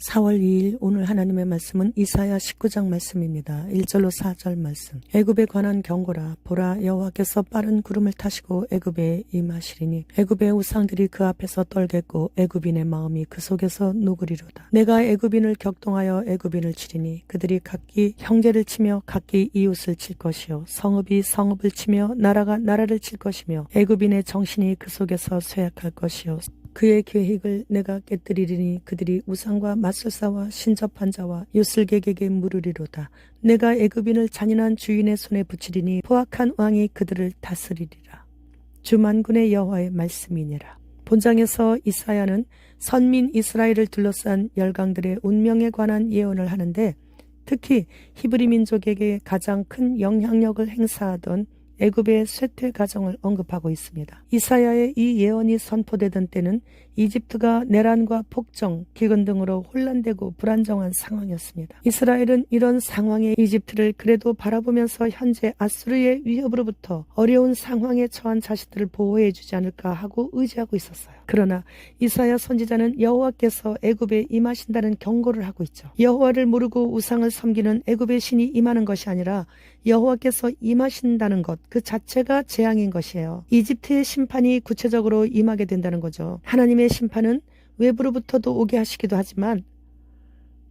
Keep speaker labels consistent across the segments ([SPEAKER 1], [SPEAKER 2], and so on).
[SPEAKER 1] 4월 2일 오늘 하나님의 말씀은 이사야 19장 말씀입니다. 1절로 4절 말씀. 애굽에 관한 경고라. 보라, 여호와께서 빠른 구름을 타시고 애굽에 임하시리니 애굽의 우상들이 그 앞에서 떨겠고 애굽인의 마음이 그 속에서 녹으리로다. 내가 애굽인을 격동하여 애굽인을 치리니 그들이 각기 형제를 치며 각기 이웃을 칠 것이요 성읍이 성읍을 치며 나라가 나라를 칠 것이며 애굽인의 정신이 그 속에서 쇠약할 것이요 그의 계획을 내가 깨뜨리리니 그들이 우상과 맞설사와 신접한 자와 요술객에게 물으리로다. 내가 애굽인을 잔인한 주인의 손에 붙이리니 포악한 왕이 그들을 다스리리라. 주만군의 여호와의 말씀이니라. 본장에서 이사야는 선민 이스라엘을 둘러싼 열강들의 운명에 관한 예언을 하는데 특히 히브리 민족에게 가장 큰 영향력을 행사하던 애굽의 쇠퇴 가정을 언급하고 있습니다. 이사야의 이 예언이 선포되던 때는 이집트가 내란과 폭정, 기근 등으로 혼란되고 불안정한 상황이었습니다. 이스라엘은 이런 상황의 이집트를 그래도 바라보면서 현재 아수르의 위협으로부터 어려운 상황에 처한 자신들을 보호해 주지 않을까 하고 의지하고 있었어요. 그러나 이사야 선지자는 여호와께서 애굽에 임하신다는 경고를 하고 있죠. 여호와를 모르고 우상을 섬기는 애굽의 신이 임하는 것이 아니라 여호와께서 임하신다는 것 그 자체가 재앙인 것이에요. 이집트의 심판이 구체적으로 임하게 된다는 거죠. 하나님의 심판은 외부로부터도 오게 하시기도 하지만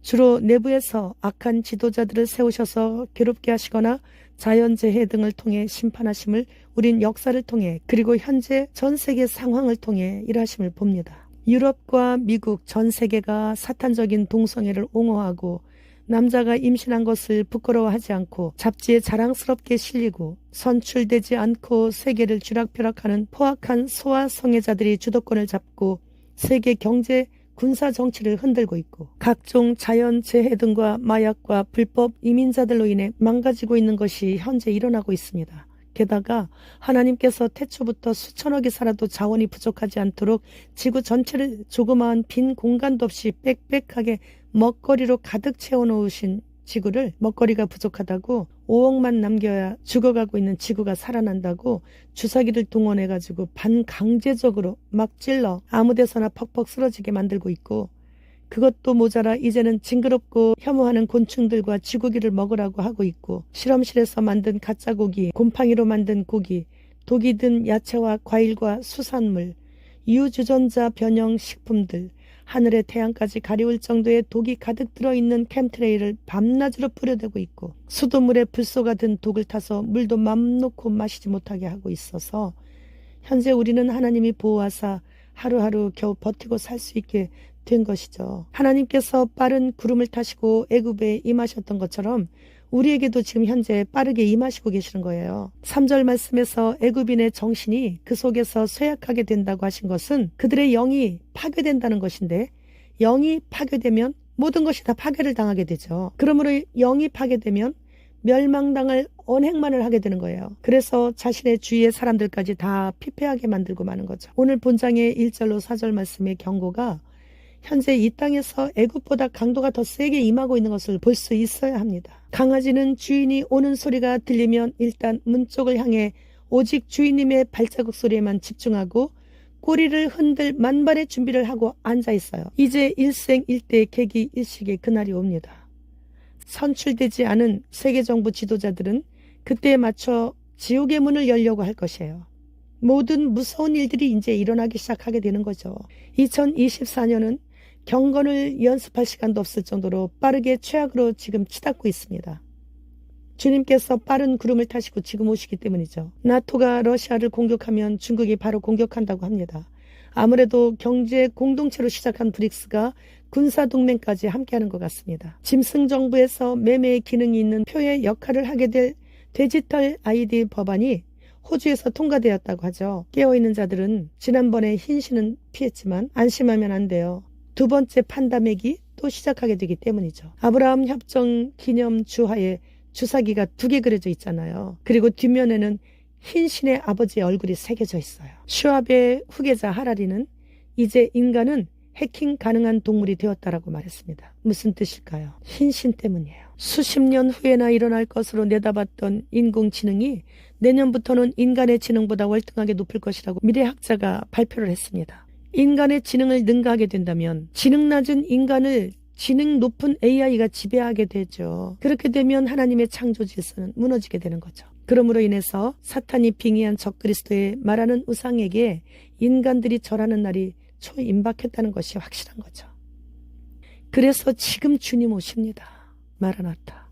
[SPEAKER 1] 주로 내부에서 악한 지도자들을 세우셔서 괴롭게 하시거나 자연재해 등을 통해 심판하심을 우린 역사를 통해 그리고 현재 전 세계 상황을 통해 일하심을 봅니다. 유럽과 미국 전 세계가 사탄적인 동성애를 옹호하고 남자가 임신한 것을 부끄러워하지 않고 잡지에 자랑스럽게 실리고 선출되지 않고 세계를 쥐락펴락하는 포악한 소아 성애자들이 주도권을 잡고 세계 경제 군사 정치를 흔들고 있고 각종 자연재해 등과 마약과 불법 이민자들로 인해 망가지고 있는 것이 현재 일어나고 있습니다. 게다가 하나님께서 태초부터 수천억이 살아도 자원이 부족하지 않도록 지구 전체를 조그마한 빈 공간도 없이 빽빽하게 먹거리로 가득 채워놓으신 지구를 먹거리가 부족하다고 5억만 남겨야 죽어가고 있는 지구가 살아난다고 주사기를 동원해가지고 반강제적으로 막 찔러 아무데서나 퍽퍽 쓰러지게 만들고 있고 그것도 모자라 이제는 징그럽고 혐오하는 곤충들과 쥐고기를 먹으라고 하고 있고 실험실에서 만든 가짜고기, 곰팡이로 만든 고기, 독이 든 야채와 과일과 수산물, 유주전자 변형 식품들, 하늘의 태양까지 가리울 정도의 독이 가득 들어있는 캠트레이를 밤낮으로 뿌려대고 있고 수돗물에 불소가 든 독을 타서 물도 맘 놓고 마시지 못하게 하고 있어서 현재 우리는 하나님이 보호하사 하루하루 겨우 버티고 살 수 있게 된 것이죠. 하나님께서 빠른 구름을 타시고 애굽에 임하셨던 것처럼 우리에게도 지금 현재 빠르게 임하시고 계시는 거예요. 3절 말씀에서 애굽인의 정신이 그 속에서 쇠약하게 된다고 하신 것은 그들의 영이 파괴된다는 것인데 영이 파괴되면 모든 것이 다 파괴를 당하게 되죠. 그러므로 영이 파괴되면 멸망당할 언행만을 하게 되는 거예요. 그래서 자신의 주위의 사람들까지 다 피폐하게 만들고 마는 거죠. 오늘 본장의 1절로 4절 말씀의 경고가 현재 이 땅에서 애굽보다 강도가 더 세게 임하고 있는 것을 볼 수 있어야 합니다. 강아지는 주인이 오는 소리가 들리면 일단 문 쪽을 향해 오직 주인님의 발자국 소리에만 집중하고 꼬리를 흔들 만반의 준비를 하고 앉아 있어요. 이제 일생일대 계기 일식의 그날이 옵니다. 선출되지 않은 세계정부 지도자들은 그때에 맞춰 지옥의 문을 열려고 할 것이에요. 모든 무서운 일들이 이제 일어나기 시작하게 되는 거죠. 2024년은 경건을 연습할 시간도 없을 정도로 빠르게 최악으로 지금 치닫고 있습니다. 주님께서 빠른 구름을 타시고 지금 오시기 때문이죠. 나토가 러시아를 공격하면 중국이 바로 공격한다고 합니다. 아무래도 경제 공동체로 시작한 브릭스가 군사동맹까지 함께하는 것 같습니다. 짐승 정부에서 매매의 기능이 있는 표의 역할을 하게 될 디지털 ID 법안이 호주에서 통과되었다고 하죠. 깨어있는 자들은 지난번에 흰신은 피했지만 안심하면 안 돼요. 두 번째 판다맥이 또 시작하게 되기 때문이죠. 아브라함 협정 기념 주화에 주사기가 2개 그려져 있잖아요. 그리고 뒷면에는 흰신의 아버지의 얼굴이 새겨져 있어요. 슈압의 후계자 하라리는 이제 인간은 해킹 가능한 동물이 되었다라고 말했습니다. 무슨 뜻일까요? 흰신 때문이에요. 수십 년 후에나 일어날 것으로 내다봤던 인공지능이 내년부터는 인간의 지능보다 월등하게 높을 것이라고 미래학자가 발표를 했습니다. 인간의 지능을 능가하게 된다면 지능 낮은 인간을 지능 높은 AI가 지배하게 되죠. 그렇게 되면 하나님의 창조 질서는 무너지게 되는 거죠. 그러므로 인해서 사탄이 빙의한 적그리스도의 말하는 우상에게 인간들이 절하는 날이 초임박했다는 것이 확실한 거죠. 그래서 지금 주님 오십니다. 마라나타.